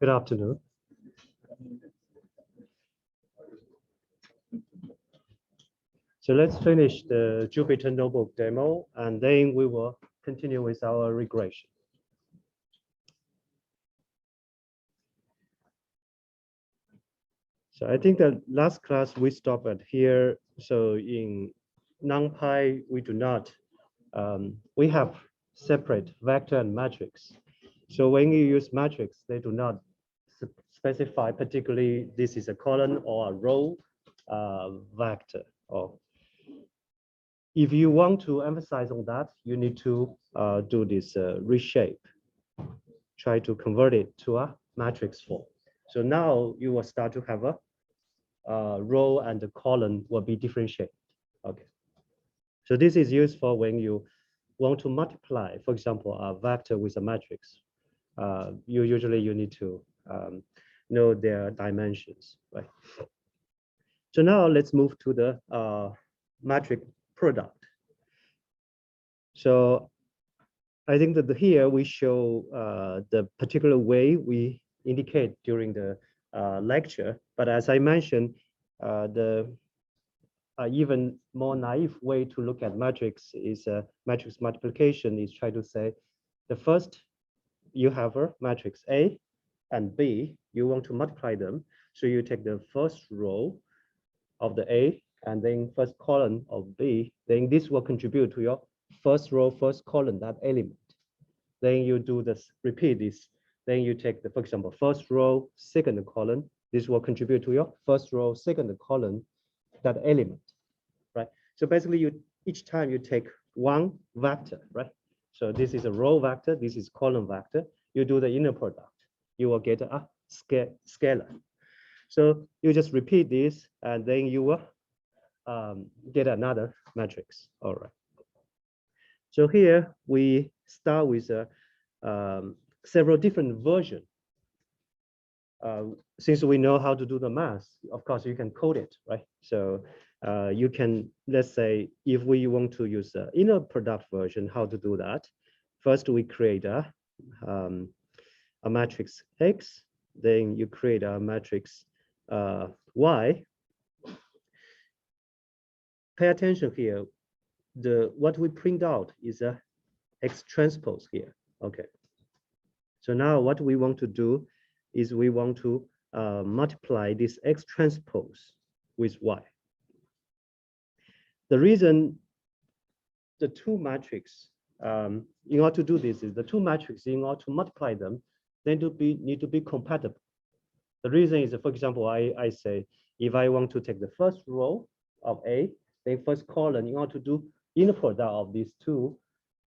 Good afternoon. So let's finish the Jupyter Notebook demo, and then we will continue with our regression. So I think that last class we stopped at here. So in NumPy, we do not, we have separate vector and matrix. So when you use matrix, they do not specify particularly this is a column or a row vector. Or if you want to emphasize on that, you need to do this reshape, try to convert it to a matrix form. So now you will start to have a row and the column will be differentiated. Okay. So this is useful when you want to multiply, for example, a vector with a matrix. You need to know their dimensions, right? So now let's move to the matrix product. So I think that here we show the particular way we indicate during the lecture. But as I mentioned, the even more naive way to look at matrix is matrix multiplication is try to say the first you have a matrix A and B, you want to multiply them. So you take the first row of the A and then first column of B, then this will contribute to your first row, first column, that element. Then you do this, repeat this. Then you take the, for example, first row, second column. This will contribute to your first row, second column, that element, right? So basically, each time you take one vector, right? So this is a row vector, this is column vector. You do the inner product, you will get a scalar. So you just repeat this, and then you will get another matrix. All right. So here we start with several different versions. Since we know how to do the math, of course, you can code it, right? So you can, let's say, if we want to use the inner product version, how to do that? First, we create a matrix X, then you create a matrix Y. Pay attention here. What we print out is a X transpose here. Okay. So now what we want to do is we want to multiply this X transpose with Y. The reason the two matrices, in order to do this, is the two matrices, in order to multiply them, they need to be compatible. The reason is, for example, I say, if I want to take the first row of A, then first column, in order to do inner product of these two,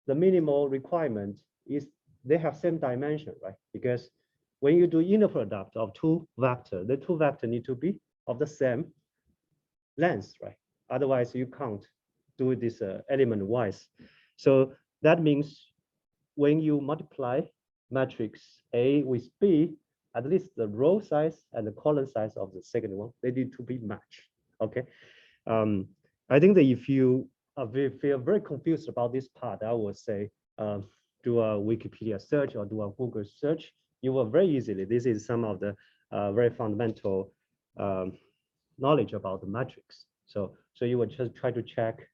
the minimal requirement is they have same dimension, right? Because when you do inner product of two vectors, the two vectors need to be of the same length, right? Otherwise, you can't do this element wise. So that means when you multiply matrix A with B, at least the row size and the column size of the second one, they need to be matched. Okay. I think that if you feel very confused about this part, I would say do a Wikipedia search or do a Google search. You will very easily. This is some of the very fundamental knowledge about the matrix. So you would just try to check,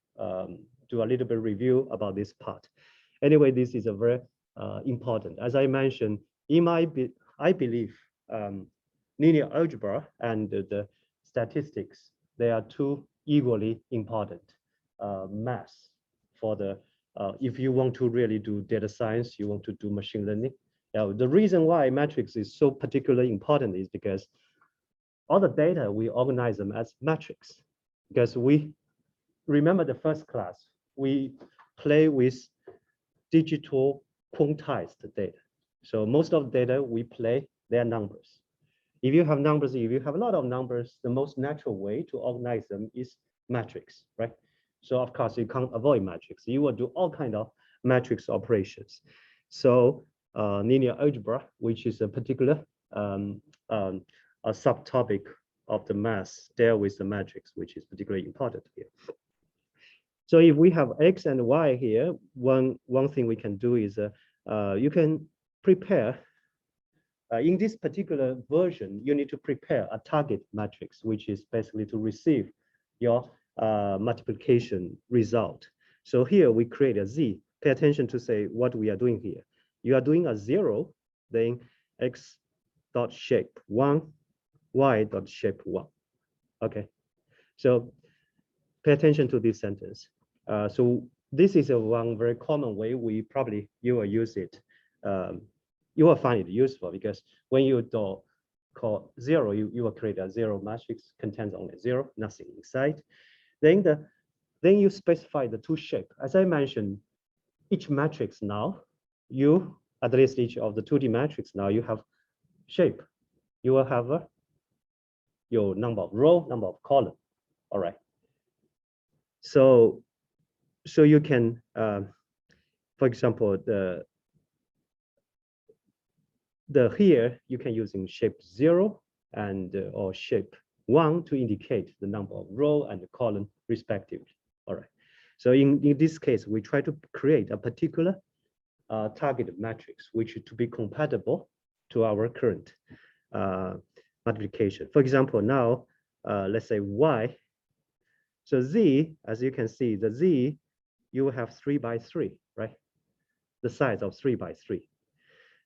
do a little bit review about this part. Anyway, this is a very important. As I mentioned, I believe linear algebra and the statistics, they are two equally important maths for the if you want to really do data science, you want to do machine learning. Now, the reason why matrix is so particularly important is because all the data, we organize them as matrix. Because we remember the first class, we play with digital quantized data. So most of the data we play, they are numbers. If you have numbers, if you have a lot of numbers, the most natural way to organize them is matrix, right? So of course, you can't avoid matrix. You will do all kinds of matrix operations. So linear algebra, which is a particular a subtopic of the math, deal with the matrix, which is particularly important here. So if we have X and Y here, one thing we can do is you can prepare in this particular version, you need to prepare a target matrix, which is basically to receive your multiplication result. So here we create a Z. Pay attention to say what we are doing here. You are doing a 0, then x dot shape 1, y dot shape 1. Okay, so pay attention to this sentence. So this is one very common way you will use it. You will find it useful because when you do call 0, you will create a 0 matrix contains only 0, nothing inside. Then you specify the two shape. As I mentioned, each matrix now, at least each of the 2D matrix now, you have shape. You will have your number of row, number of column. All right. So you can, for example, here you can use in shape 0 and or shape 1 to indicate the number of row and the column respectively. All right. So in this case, we try to create a particular target matrix which to be compatible to our current multiplication. For example, now let's say y. So z, as you can see, the z, you will have 3 by 3, right? The size of 3 by 3.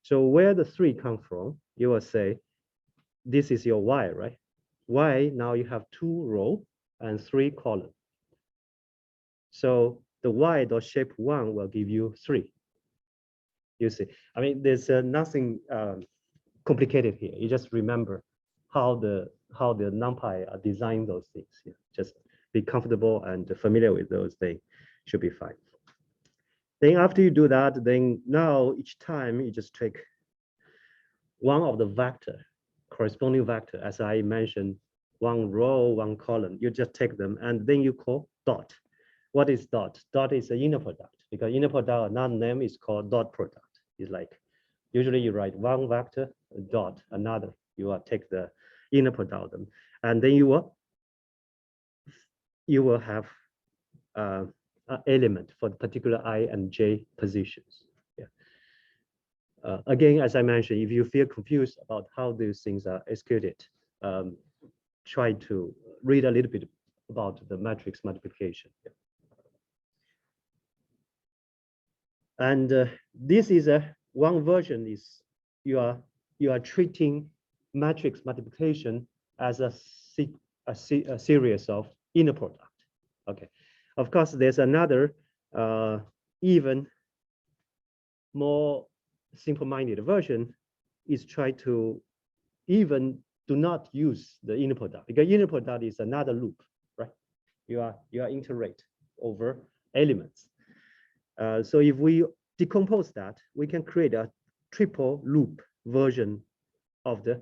So where the 3 come from, you will say, this is your y, right? Y, now you have 2 row and 3 column. So the y dot shape 1 will give you 3. You see, I mean, there's nothing complicated here. You just remember how the NumPy design those things. Yeah. Just be comfortable and familiar with those things, should be fine. Then after you do that, then now each time you just take one of the vector, corresponding vector, as I mentioned, 1 row, 1 column, you just take them and then you call dot. What is dot? Dot is an inner product, because inner product, another name is called dot product. It's like, usually you write one vector, dot, another, you will take the inner product, and then you will have an element for the particular I and J positions. Yeah. Again, as I mentioned, if you feel confused about how these things are executed, try to read a little bit about the matrix multiplication. Yeah. And this is one version is you are treating matrix multiplication as a series of inner product. Okay, of course, there's another even more simple-minded version is try to even do not use the inner product, because inner product is another loop, right? You are iterate over elements. So if we decompose that, we can create a triple loop version of the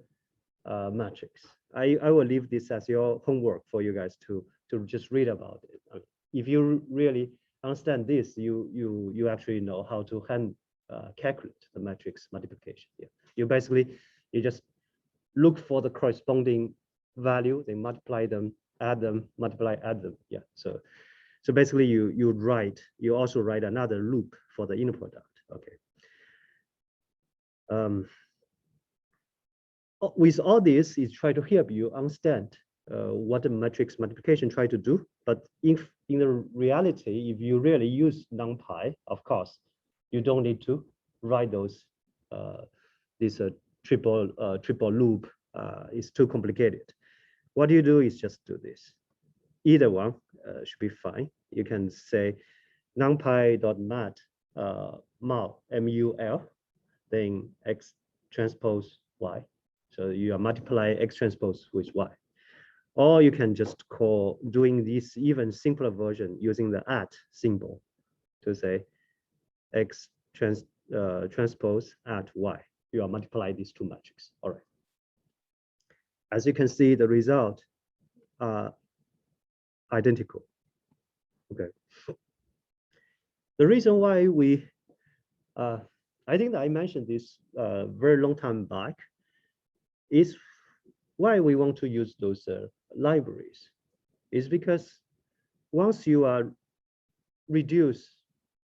matrix. I will leave this as your homework for you guys to just read about it. If you really understand this, you actually know how to calculate the matrix multiplication. Yeah. You just look for the corresponding value, then multiply them, add them, multiply, add them. Yeah. So basically you also write another loop for the inner product. Okay. With all this, is try to help you understand what the matrix multiplication try to do. But in the reality, if you really use NumPy, of course, you don't need to write those this triple loop. Is too complicated. What you do is just do this. Either one should be fine. You can say numpy.mat mul, M-U-L, then x transpose y. So you are multiplying x transpose with y. Or you can just call doing this even simpler version using the at symbol to say x transpose at y. You are multiplying these two matrices. All right. As you can see, the result are identical. Okay. The reason why I think that I mentioned this very long time back, is why we want to use those libraries. Is because once you reduce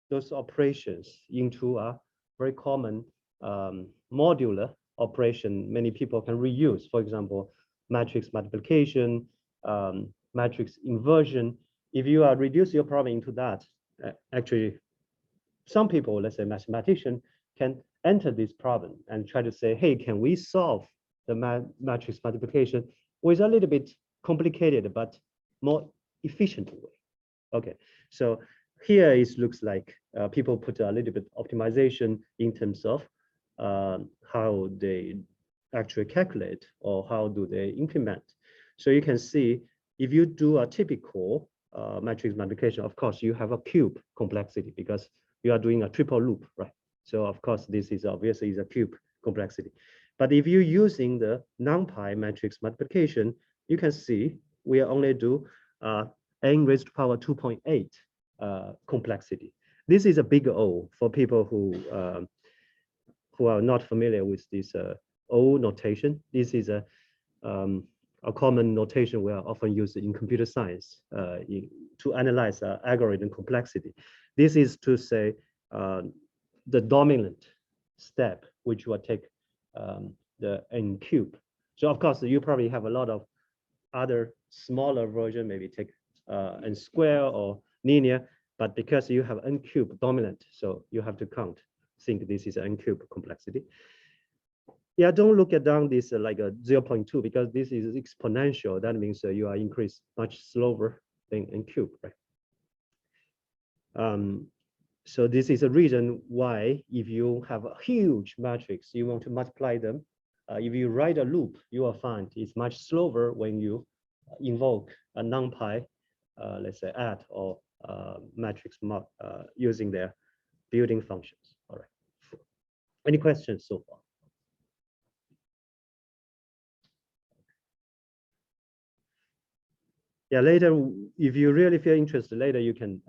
those operations into a very common modular operation many people can reuse. For example, matrix multiplication, matrix inversion. If you are reduce your problem into that, actually, some people, let's say mathematician, can enter this problem and try to say, hey, can we solve the matrix multiplication with a little bit complicated but more efficient way? Okay, so here it looks like people put a little bit optimization in terms of how they actually calculate or how do they implement. So you can see if you do a typical matrix multiplication, of course, you have a cube complexity because you are doing a triple loop, right? So of course, this is obviously is a cube complexity. But if you're using the NumPy matrix multiplication, you can see we only do n raised to power 2.8 complexity. This is a big O for people who are not familiar with this O notation. This is a common notation we are often used in computer science to analyze algorithm complexity. This is to say the dominant step, which will take the n cube. So of course, you probably have a lot of other smaller version, maybe take n square or linear, but because you have n cube dominant, so you have to think this is n cube complexity. Yeah, don't look at down this like a 0.2 because this is exponential. That means you are increased much slower than n cube, right? So this is a reason why if you have a huge matrix, you want to multiply them. If you write a loop, you will find it's much slower when you invoke a NumPy, let's say add or matrix using their building functions. All right. Any questions so far? Yeah, later, if you really feel interested, later you can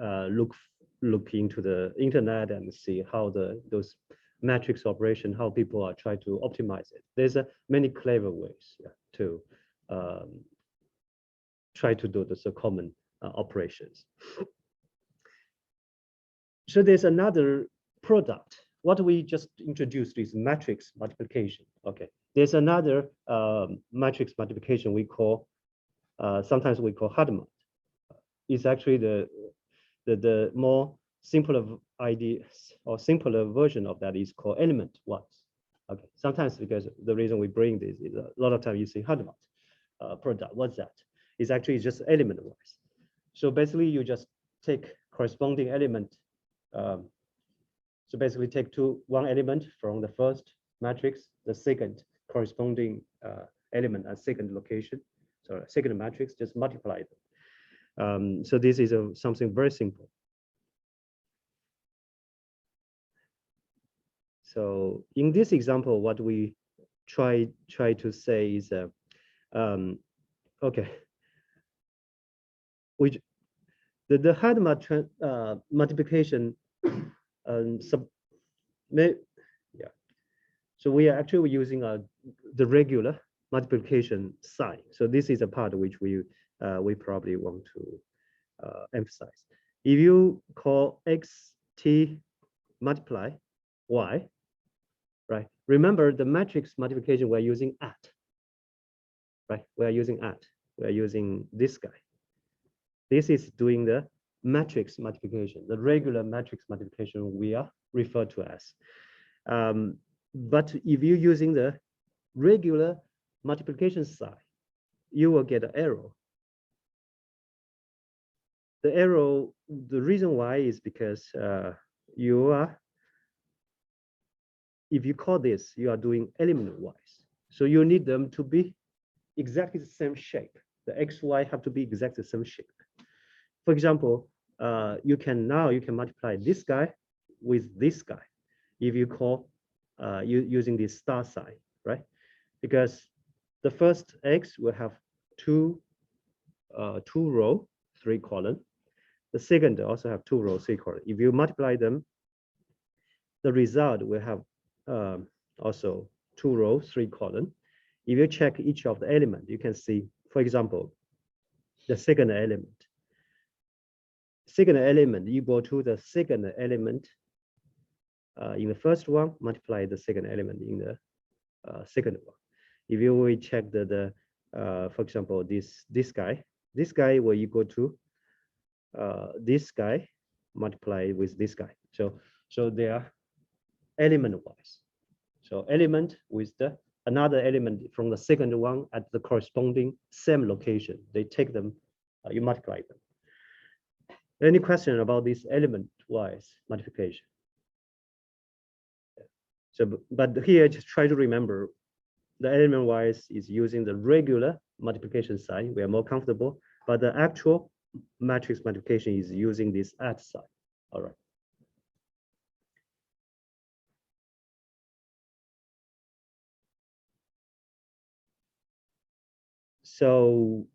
look into the internet and see how those matrix operation, how people are trying to optimize it. There's many clever ways to try to do the common operations. So there's another product. What we just introduced is matrix multiplication. Okay, there's another matrix multiplication we call, sometimes we call Hadamard. It's actually the more simpler idea or simpler version of that is called element wise. Okay, sometimes because the reason we bring this is a lot of time you see Hadamard product. What's that? It's actually just element wise. So basically you just take corresponding element. So basically take one element from the first matrix, the second corresponding element at second location. So second matrix, just multiply them. So this is something very simple. So in this example, what we try to say is, okay, which the Hadamard multiplication, So we are actually using the regular multiplication sign. So this is a part which we probably want to emphasize. If you call xt multiply y, right? Remember the matrix multiplication we're using at, right? We're using at. We're using this guy. This is doing the matrix multiplication, the regular matrix multiplication we are referred to as. But if you're using the regular multiplication sign, you will get an error. The error, the reason why is because if you call this, you are doing element wise. So you need them to be exactly the same shape. The x, y have to be exactly the same shape. For example, you can multiply this guy with this guy if you call using this star sign, right? Because the first x will have two row, 3 column. The second also have 2 row, 3 column. If you multiply them, the result will have also 2 rows, 3 column. If you check each of the element, you can see, for example, the second element equal to the second element in the first one, multiply the second element in the second one. If you will check for example, this guy will equal to this guy multiplied with this guy. So they are element wise. So element with another element from the second one at the corresponding same location. They take them, you multiply them. Any question about this element wise multiplication? So, but here just try to remember the element wise is using the regular multiplication sign. We are more comfortable, but the actual matrix multiplication is using this at sign. All right. So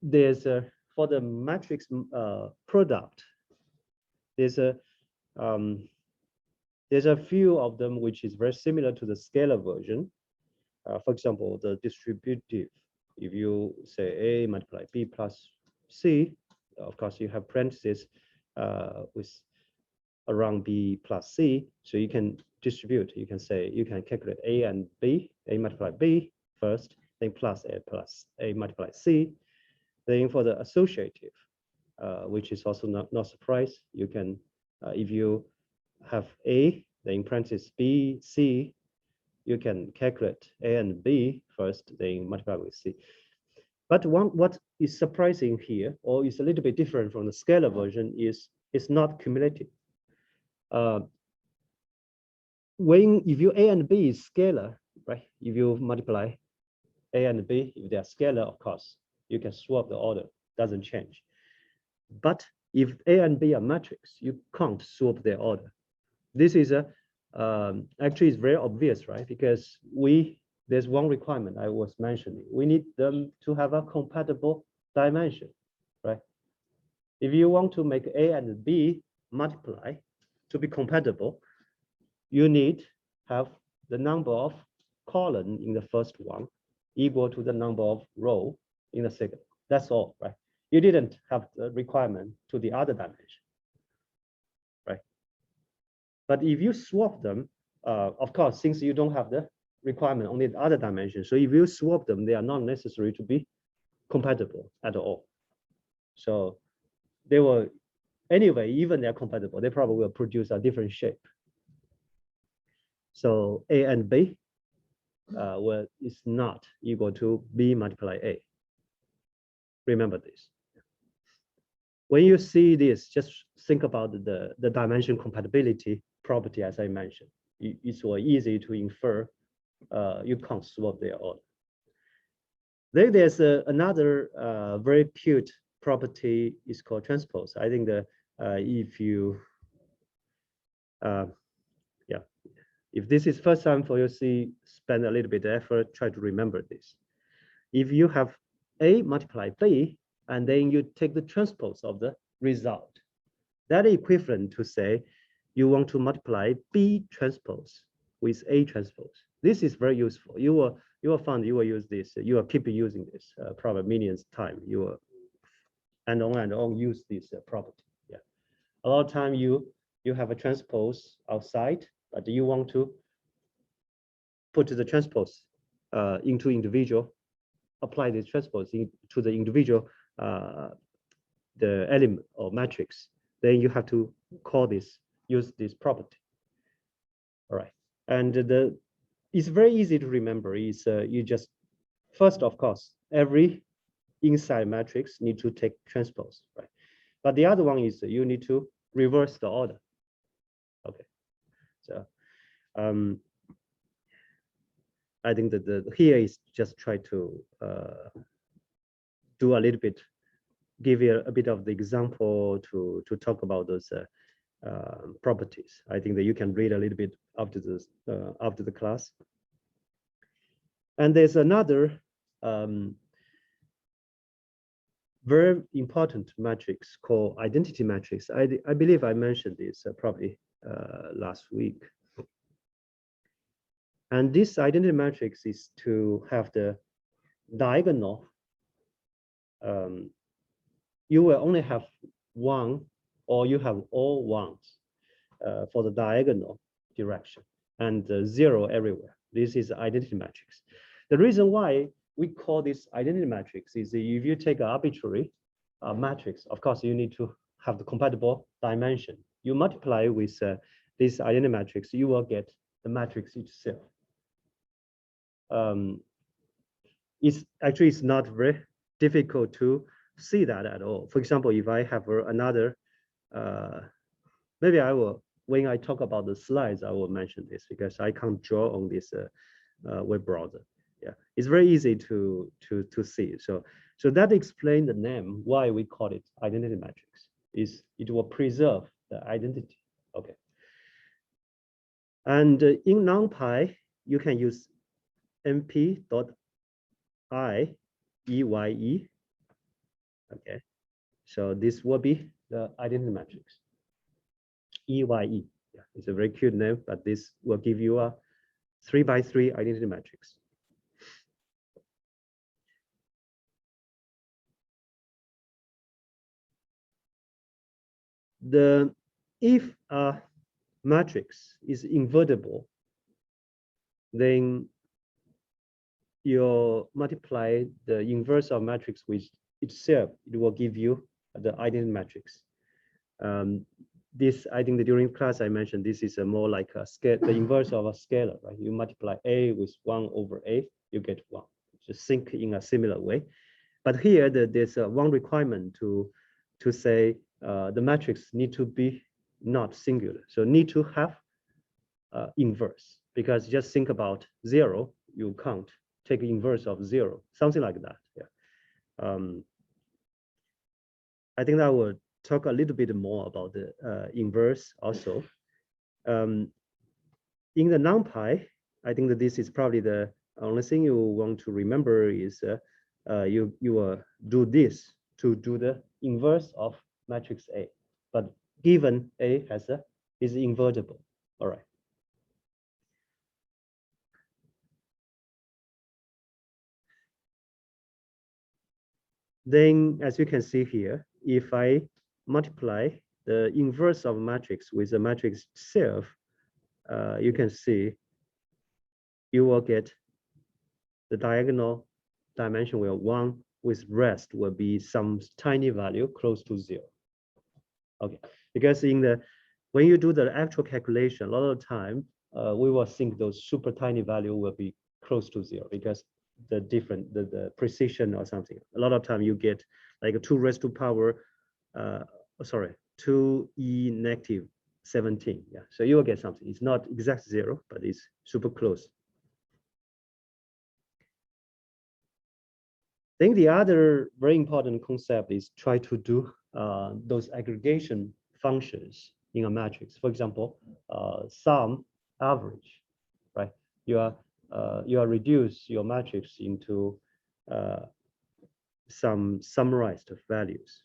there's for the matrix product, there's a few of them which is very similar to the scalar version. For example, the distributive. If you say A multiply B plus C, of course you have parentheses with around B plus C, so you can distribute. You can say you can calculate A and B, A multiply B first, then plus A multiply C. Then for the associative, which is also not surprise, you can if you have A, then in parentheses B, C, you can calculate A and B first, then multiply with C. But what is surprising here, or is a little bit different from the scalar version, is it's not cumulative. If you A and B is scalar, right? If you multiply A and B, if they are scalar, of course, you can swap the order, doesn't change. But if A and B are matrix, you can't swap their order. This is actually it's very obvious, right? Because there's one requirement I was mentioning. We need them to have a compatible dimension, right? If you want to make A and B multiply to be compatible, you need have the number of column in the first one equal to the number of row in the second. That's all, right? You didn't have the requirement to the other dimension, right? But if you swap them, of course, since you don't have the requirement on the other dimension, so if you swap them, they are not necessary to be compatible at all. So they will, anyway, even they're compatible, they probably will produce a different shape. So A and B is not equal to B multiply A. Remember this. When you see this, just think about the dimension compatibility property, as I mentioned. It's so easy to infer you can't swap their order. Then there's another very cute property is called transpose. I think if you, if this is first time for you, spend a little bit of effort, try to remember this. If you have A multiply B, and then you take the transpose of the result, that is equivalent to say you want to multiply B transpose with A transpose. This is very useful. You will find you will use this. You will keep using this probably millions of times. You will and on use this property. Yeah, a lot of time you have a transpose outside, but you want to put the transpose into individual, apply this transpose to the individual the element or matrix. Then you have to use this property. All right, and it's very easy to remember. Is you just first, of course, every inside matrix need to take transpose, right? But the other one is you need to reverse the order. Okay, so I think that here is just try to do a little bit, give you a bit of the example to talk about those properties. I think that you can read a little bit after this after the class. And there's another very important matrix called identity matrix. I believe I mentioned this probably last week. And this identity matrix is to have the diagonal. You will only have one, or you have all ones for the diagonal direction, and 0 everywhere. This is identity matrix. The reason why we call this identity matrix is if you take an arbitrary matrix, of course, you need to have the compatible dimension. You multiply with this identity matrix, you will get the matrix itself. It's not very difficult to see that at all. For example, if I have another, maybe I will, when I talk about the slides, I will mention this because I can't draw on this web browser. Yeah, it's very easy to see. So that explains the name why we call it identity matrix. Is it will preserve the identity. Okay. And in NumPy, you can use np.ieye. Okay, so this will be the identity matrix. EYE. Yeah, it's a very cute name, but this will give you a 3x3 identity matrix. If a matrix is invertible, then you multiply the inverse of matrix with itself, it will give you the identity matrix. This, I think that during class I mentioned, this is a more like a scale, the inverse of a scalar, right? You multiply a with 1 over a, you get 1. Just think in a similar way. But here there's one requirement to say the matrix need to be not singular. So need to have inverse, because just think about 0, you can't take inverse of 0, something like that. Yeah. I think that will talk a little bit more about the inverse also. In the NumPy, I think that this is probably the only thing you want to remember is you will do this to do the inverse of matrix A, but given A is invertible. All right. Then, as you can see here, if I multiply the inverse of matrix with the matrix itself, you can see you will get the diagonal dimension will 1 with rest will be some tiny value close to 0. Okay, because when you do the actual calculation, a lot of the time we will think those super tiny value will be close to 0 because the precision or something. A lot of time you get like a 2 raised to power 2e negative 17. Yeah, so you will get something. It's not exact 0, but it's super close. I think the other very important concept is try to do those aggregation functions in a matrix. For example, sum, average, right? You are reduce your matrix into some summarized values.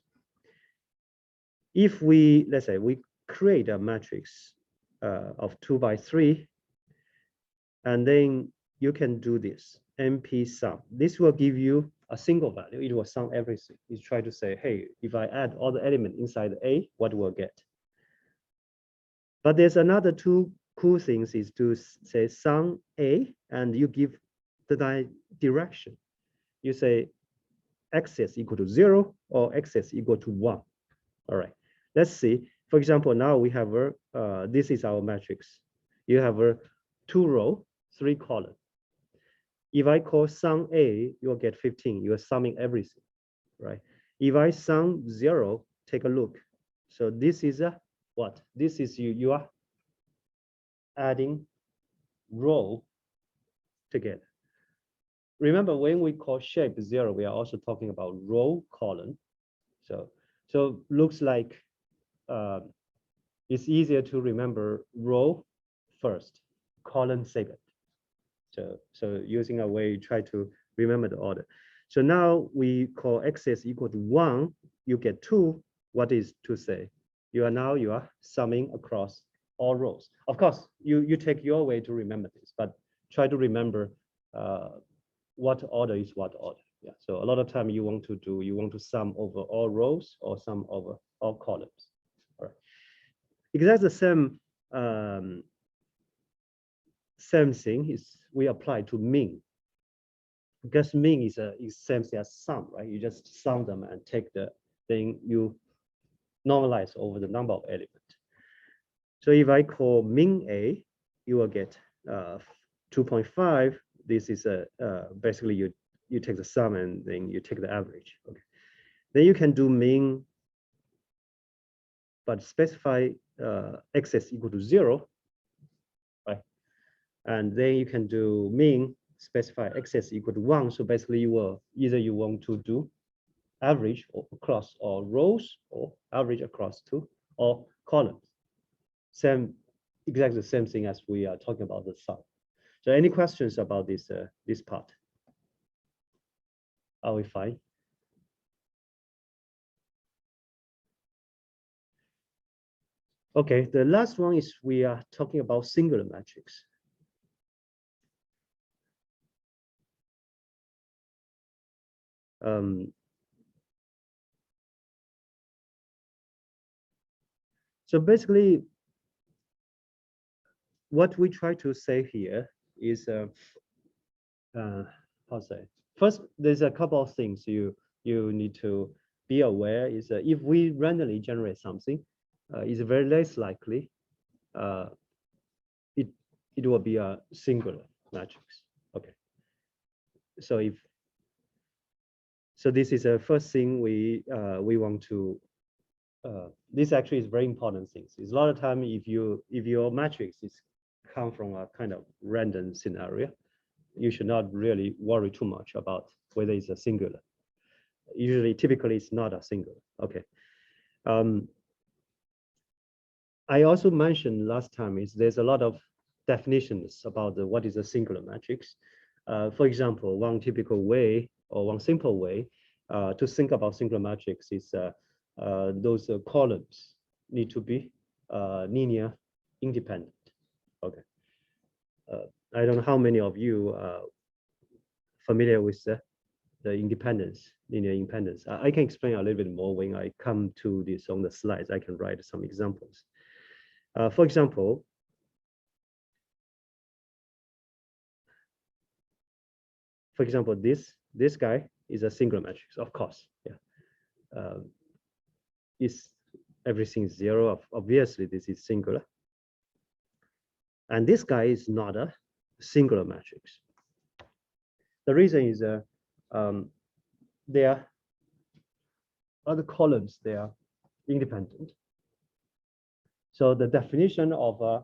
If let's say we create a matrix of 2 by 3, and then you can do this np sum. This will give you a single value. It will sum everything. You try to say, hey, if I add all the elements inside A, what will get? But there's another two cool things is to say sum A, and you give the direction. You say x equal to 0 or x equal to 1. All right, let's see. For example, now we have this is our matrix. You have 2 row, 3 column. If I call sum A, you'll get 15. You're summing everything, right? If I sum 0, take a look. So this is what? This is you are adding row together. Remember, when we call shape 0, we are also talking about row column. So looks like it's easier to remember row first, column second. So using a way, try to remember the order. So now we call x equal to 1, you get 2. What is to say? You are summing across all rows. Of course, you take your way to remember this, but try to remember what order is what order. Yeah. So a lot of time you want to sum over all rows or sum over all columns. All right. Exactly the same thing is we apply to mean. Because mean is same thing as sum, right? You just sum them and take the thing you normalize over the number of elements. So if I call mean A, you will get 2.5. This is basically you take the sum and then you take the average. Okay. Then you can do mean, but specify xs equal to 0, right? And then you can do mean, specify xs equal to 1. So basically you will either you want to do average across all rows or average across two or columns. Exactly the same thing as we are talking about the sum. So any questions about this this part? Are we fine? Okay, the last one is we are talking about singular matrix. So basically, what we try to say here is, how to say? First, there's a couple of things you need to be aware. Is if we randomly generate something, it's very less likely it will be a singular matrix. Okay. So this is the first thing we want to. This actually is very important things. It's a lot of time if your matrix is come from a kind of random scenario, you should not really worry too much about whether it's a singular. Usually, typically, it's not a singular. Okay. I also mentioned last time is there's a lot of definitions about what is a singular matrix. For example, one typical way or one simple way to think about singular matrix is those columns need to be linear independent. Okay. I don't know how many of you are familiar with the independence, linear independence. I can explain a little bit more when I come to this on the slides. I can write some examples. For example, this guy is a singular matrix, of course. Yeah. Is everything 0? Obviously, this is singular. And this guy is not a singular matrix. The reason is there are the columns, they are independent. So the definition of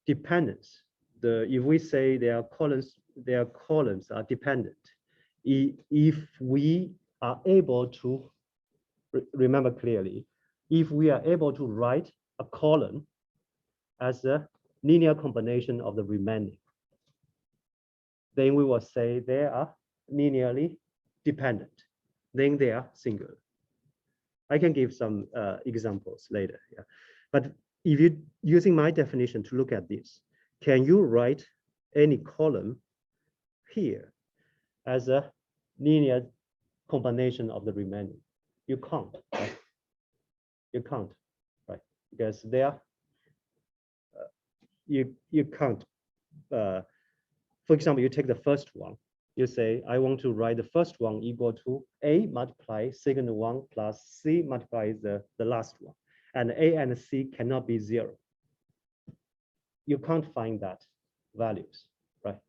dependence, if we say their columns are dependent, if we are able to remember clearly, if we are able to write a column as a linear combination of the remaining, then we will say they are linearly dependent. Then they are singular. I can give some examples later. Yeah. But if you using my definition to look at this, can you write any column here as a linear combination of the remaining? You can't. Right? You can't, right? Because they are you can't. For example, you take the first one. You say, I want to write the first one equal to A multiply second one plus C multiply the last one. And A and C cannot be 0. You can't find that values, right?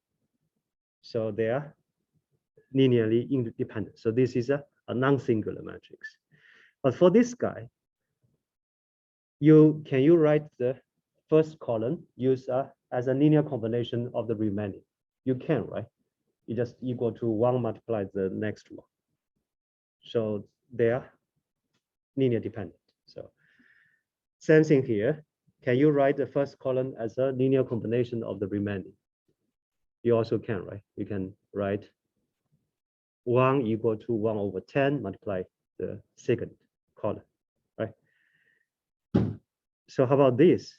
So they are linearly independent. So this is a non-singular matrix. But for this guy, can you write the first column use as a linear combination of the remaining? You can, right? You just equal to 1 multiply the next one. So they are linear dependent. So same thing here. Can you write the first column as a linear combination of the remaining? You also can, right? You can write 1 equal to 1 over 10 multiply the second column, right? So how about this?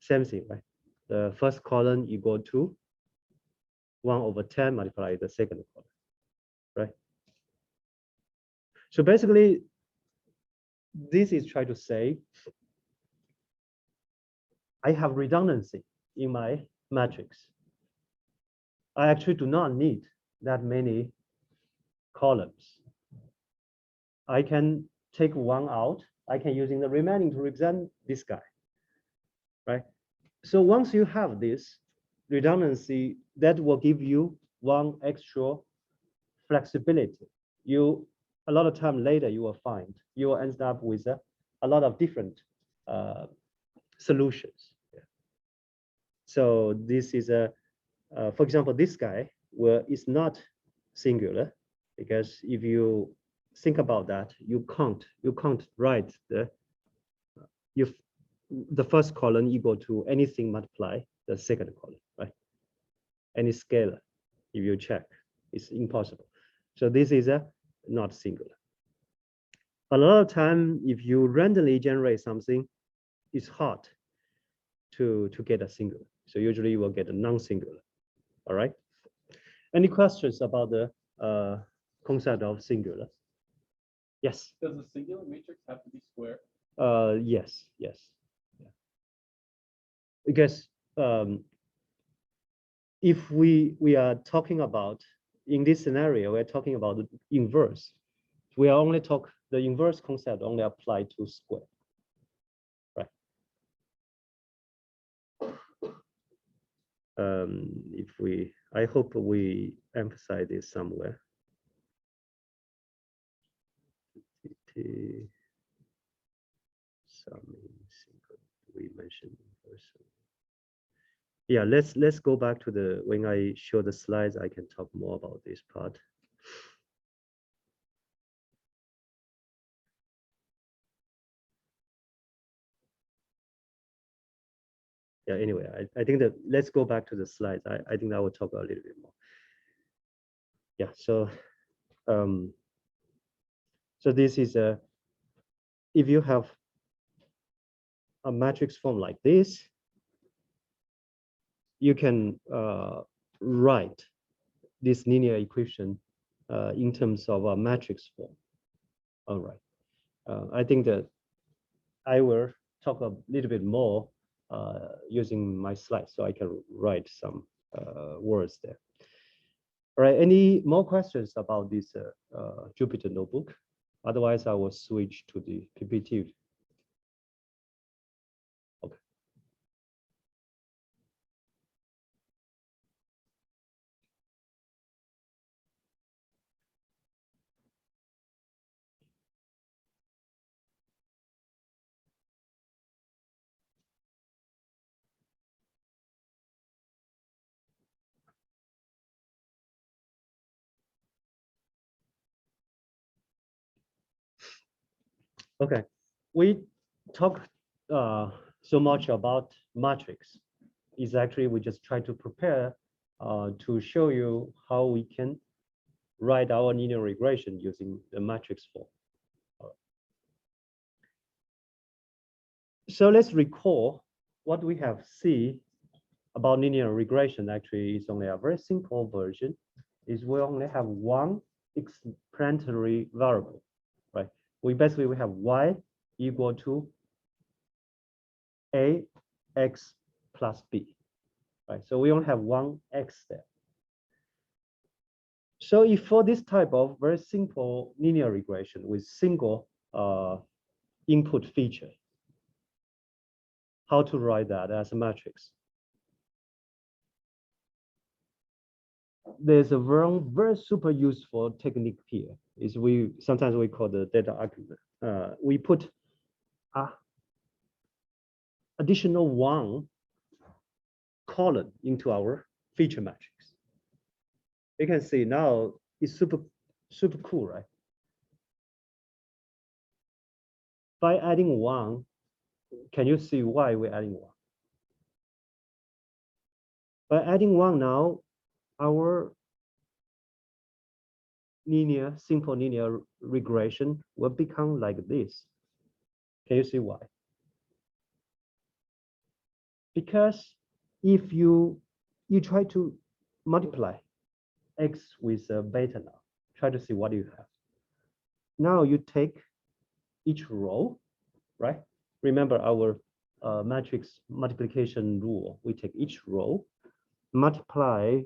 Same thing, right? The first column equal to 1 over 10 multiply the second column, right? So basically, this is trying to say, I have redundancy in my matrix. I actually do not need that many columns. I can take one out. I can using the remaining to represent this guy, right? So once you have this redundancy, that will give you one extra flexibility. A lot of time later, you will find you will end up with a lot of different solutions. Yeah. So this is for example, this guy is not singular, because if you think about that, you can't write the first column equal to anything multiply the second column, right? Any scalar, if you check, it's impossible. So this is not singular. A lot of time, if you randomly generate something, it's hard to get a singular. So usually you will get a non-singular. All right. Any questions about the concept of singular? Yes. Does a singular matrix have to be square? Yes. Yeah. Because if we are talking about, in this scenario, we're talking about the inverse. We are only the inverse concept only apply to square, right? I hope we emphasize this somewhere. We mentioned inverse. Yeah, let's go back to when I show the slides, I can talk more about this part. Yeah, anyway, I think that let's go back to the slides. I think I will talk a little bit more. Yeah, so so this is if you have a matrix form like this, you can write this linear equation in terms of a matrix form. All right. I think that I will talk a little bit more using my slides, so I can write some words there. All right. Any more questions about this Jupyter notebook? Otherwise, I will switch to the PPT. Okay. Okay, we talked so much about matrix. Is actually we just try to prepare to show you how we can write our linear regression using the matrix form. So let's recall what we have seen about linear regression. Actually, is only a very simple version. Is we only have one explanatory variable, right? We have y equal to ax plus b, right? So we only have one x there. So if for this type of very simple linear regression with single input feature, how to write that as a matrix? There's a very super useful technique here. Is sometimes we call the data argument. We put additional one column into our feature matrix. You can see now it's super cool, right? By adding one, can you see why we're adding one? By adding one now, our simple linear regression will become like this. Can you see why? Because if you try to multiply x with beta now, try to see what you have. Now you take each row, right? Remember our matrix multiplication rule. We take each row, multiply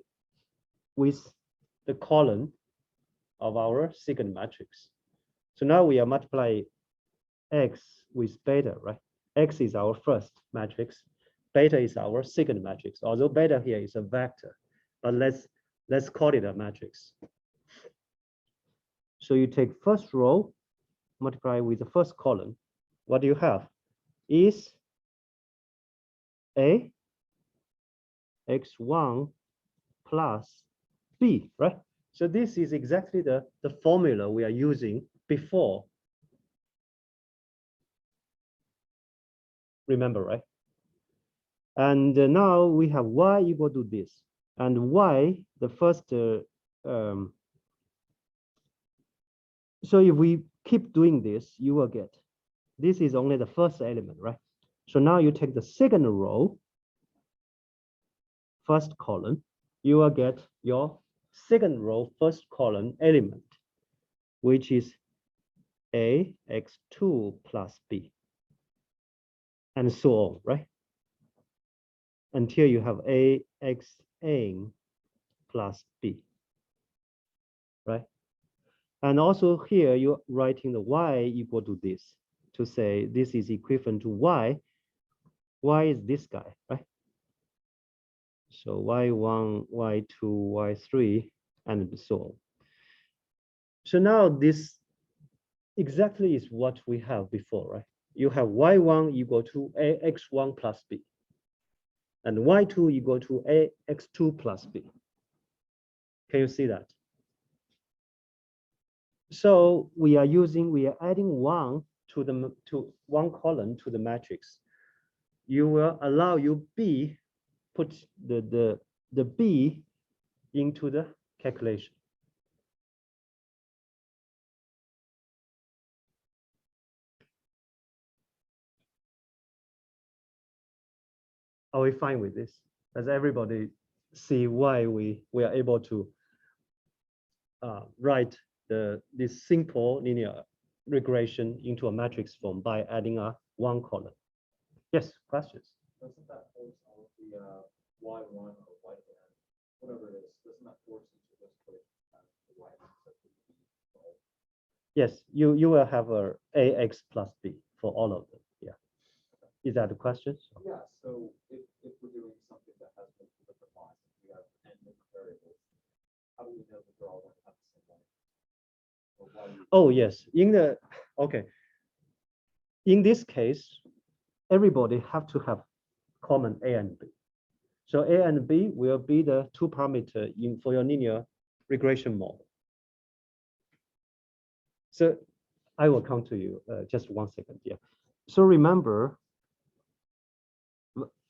with the column of our second matrix. So now we are multiplying X with beta, right? X is our first matrix. Beta is our second matrix, although beta here is a vector, but let's call it a matrix. So you take first row, multiply with the first column. What do you have? Is A x1 plus B, right? So this is exactly the formula we are using before. Remember, right? And now we have y equal to this, and y, the first, so if we keep doing this, you will get, this is only the first element, right? So now you take the second row, first column, you will get your second row, first column element, which is A x2 plus B, and so on, right? Until you have A xn plus B, right? And also here you're writing the y equal to this to say this is equivalent to y. Y is this guy, right? So y1, y2, y3, and so on. So now this exactly is what we have before, right? You have y1 equal to ax1 plus b, and y2 equal to ax2 plus b. Can you see that? So we are adding one to one column to the matrix. You will allow you b, put the b into the calculation. Are we fine with this? Does everybody see why we are able to write this simple linear regression into a matrix form by adding a one column? Yes, questions? Doesn't that force all of the y1 or y2, whatever it is, doesn't that force into this equation the y Yes, you will have a ax plus b for all of them. Yeah. Is that the question? Yeah, so if we're doing something that has multiple different lines, we have n different variables, how do we know that they're all going to have the same line? Oh, yes. Okay. In this case, everybody have to have common A and B. So A and B will be the two parameter for your linear regression model. So I will come to you just 1 second. Yeah. So remember,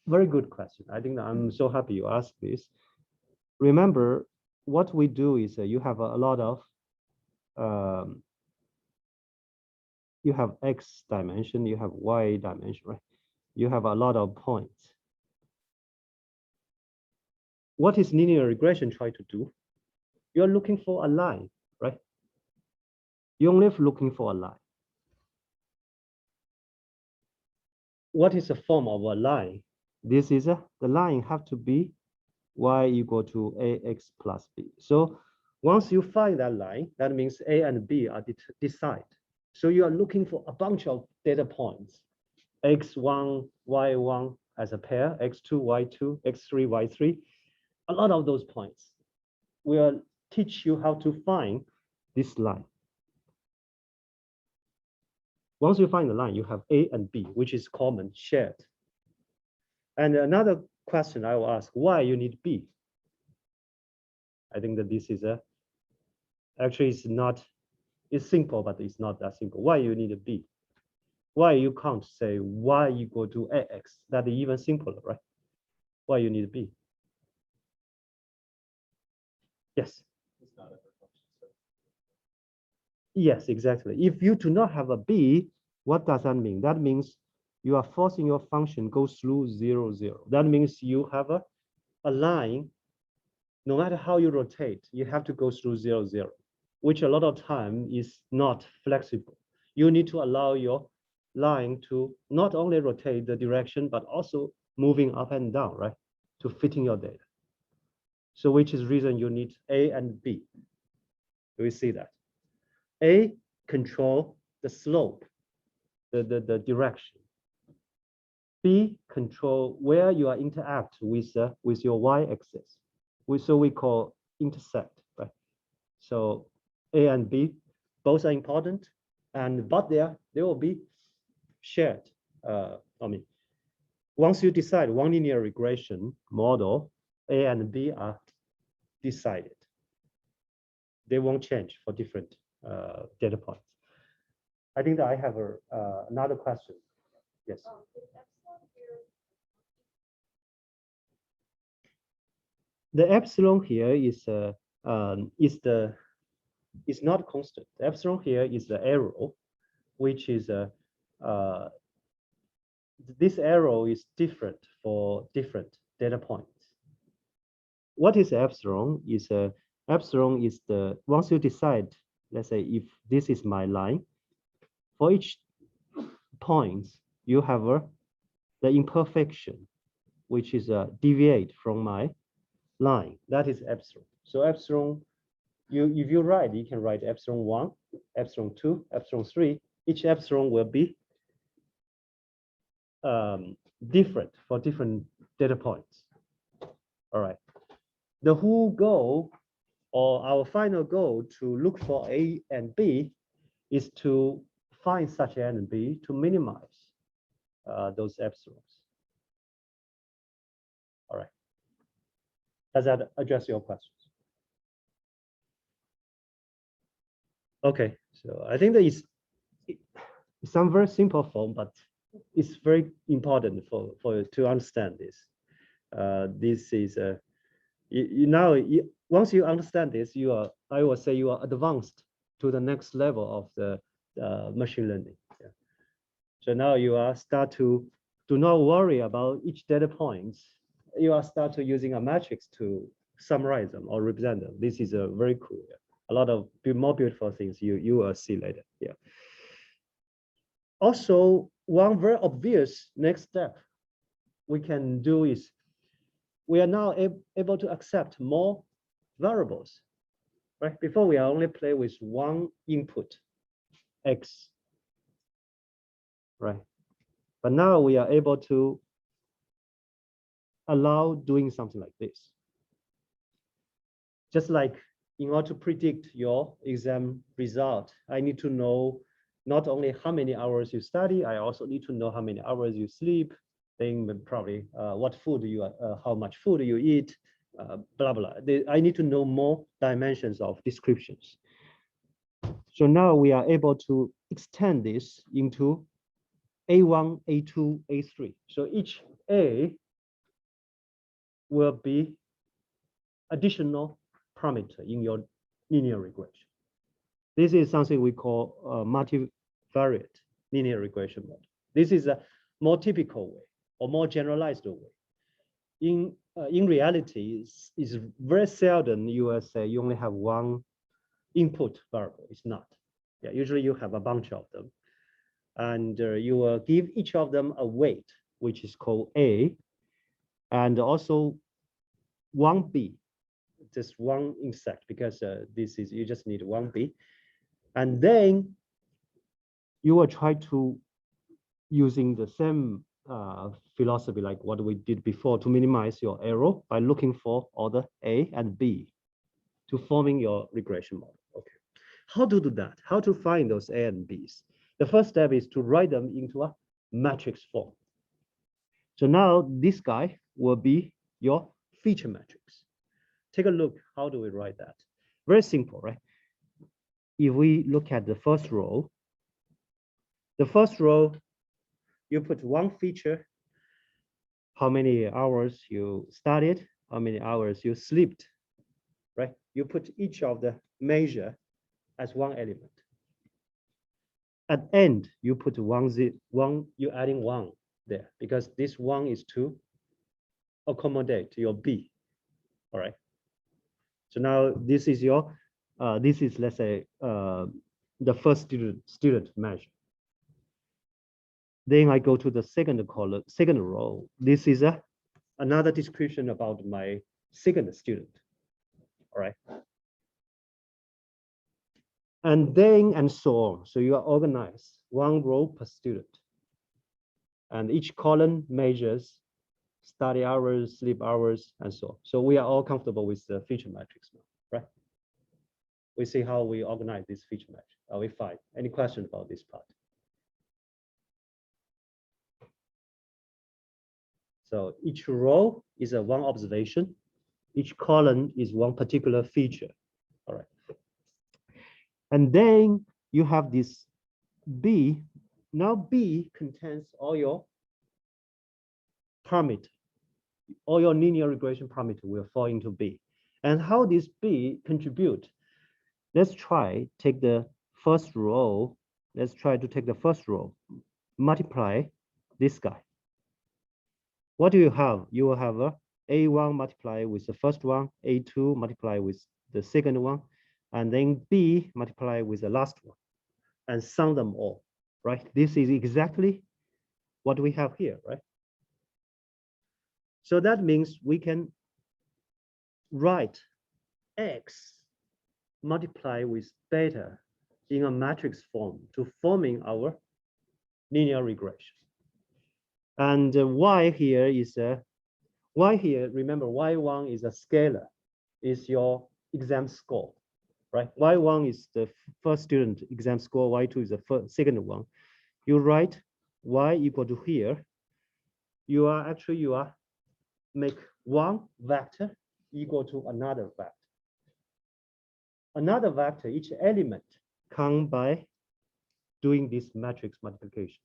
very good question. I think I'm so happy you asked this. Remember, what we do is you have a lot of you have X dimension, you have Y dimension, right? You have a lot of points. What is linear regression try to do? You're looking for a line, right? You're only looking for a line. What is the form of a line? This is the line have to be y equal to ax plus b. So once you find that line, that means A and B are decided. So you are looking for a bunch of data points, x1, y1 as a pair, x2, y2, x3, y3, a lot of those points. We'll teach you how to find this line. Once you find the line, you have A and B, which is common, shared. And another question I will ask, why you need B? I think that this is actually it's simple, but it's not that simple. Why you need a B? Why you can't say y equal to ax? That is even simpler, right? Why you need B? Yes. It's not a function, so. Yes, exactly. If you do not have a B, what does that mean? That means you are forcing your function go through 0, 0. That means you have a line, no matter how you rotate, you have to go through 0, 0, which a lot of time is not flexible. You need to allow your line to not only rotate the direction, but also moving up and down, right? To fit in your data. So which is reason you need A and B. Do we see that? A control the slope, the direction. B control where you are interact with your y-axis. So we call intersect, right? So A and B both are important, but they will be shared. Once you decide one linear regression model, A and B are decided. They won't change for different data points. I think that I have another question. Yes. The epsilon here is not constant. The epsilon here is the arrow, which is this arrow is different for different data points. What is epsilon? Epsilon is the once you decide, let's say if this is my line, for each point you have the imperfection, which is deviate from my line. That is epsilon. So epsilon, if you write, you can write epsilon 1, epsilon 2, epsilon 3. Each epsilon will be different for different data points. All right. The whole goal, or our final goal, to look for A and B is to find such A and B to minimize those epsilons. All right. Does that address your questions? Okay, so I think that it's some very simple form, but it's very important for to understand this. This is once you understand this, I will say you are advanced to the next level of the machine learning. Yeah. So now you are start to do not worry about each data points. You are start to using a matrix to summarize them or represent them. This is a very cool. Yeah. A lot of more beautiful things you will see later. Yeah. Also, one very obvious next step we can do is we are now able to accept more variables, right? Before we only play with one input, X, right? But now we are able to allow doing something like this. Just like in order to predict your exam result, I need to know not only how many hours you study, I also need to know how many hours you sleep, then probably what food how much food you eat, blah, blah. I need to know more dimensions of descriptions. So now we are able to extend this into A1, A2, A3. So each A will be additional parameter in your linear regression. This is something we call multivariate linear regression model. This is a more typical way or more generalized way. In reality, it's very seldom you will say you only have one input variable. It's not. Yeah, usually you have a bunch of them, and you will give each of them a weight, which is called A, and also one B, just one insect, because this is you just need one B, and then you will try to using the same philosophy like what we did before to minimize your error by looking for order A and B to forming your regression model. Okay, how to do that? How to find those A and Bs? The first step is to write them into a matrix form. So now this guy will be your feature matrix. Take a look. How do we write that? Very simple, right? If we look at the first row, you put one feature, how many hours you studied, how many hours you slept, right? You put each of the measure as one element. At end, you put you're adding one there because this one is to accommodate your B, all right? So now this is your, this is, let's say, the first student measure. Then I go to the second row. This is another description about my second student. all right? And then, and so on. So you are organized, one row per student. And each column measures study hours, sleep hours, and so on. So we are all comfortable with the feature matrix now, right? We see how we organize this feature matrix. Are we fine? Any question about this part? So each row is a one observation. Each column is one particular feature, all right? And then you have this B. Now B contains all your parameter. All your linear regression parameter will fall into B. And how this B contribute? Let's try take the first row. Let's try to take the first row, multiply this guy. What do you have? You will have a A1 multiply with the first one, A2 multiply with the second one, and then B multiply with the last one, and sum them all, right? This is exactly what we have here, right? So that means we can write X multiply with beta in a matrix form to forming our linear regression. And Y here is Y here, remember Y1 is a scalar, is your exam score, right? Y1 is the first student exam score, Y2 is the second one. You write Y equal to here, you are make one vector equal to another vector. Another vector, each element come by doing this matrix multiplication.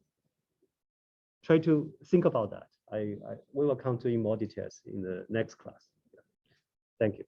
Try to think about that. We will come to in more details in the next class. Thank you.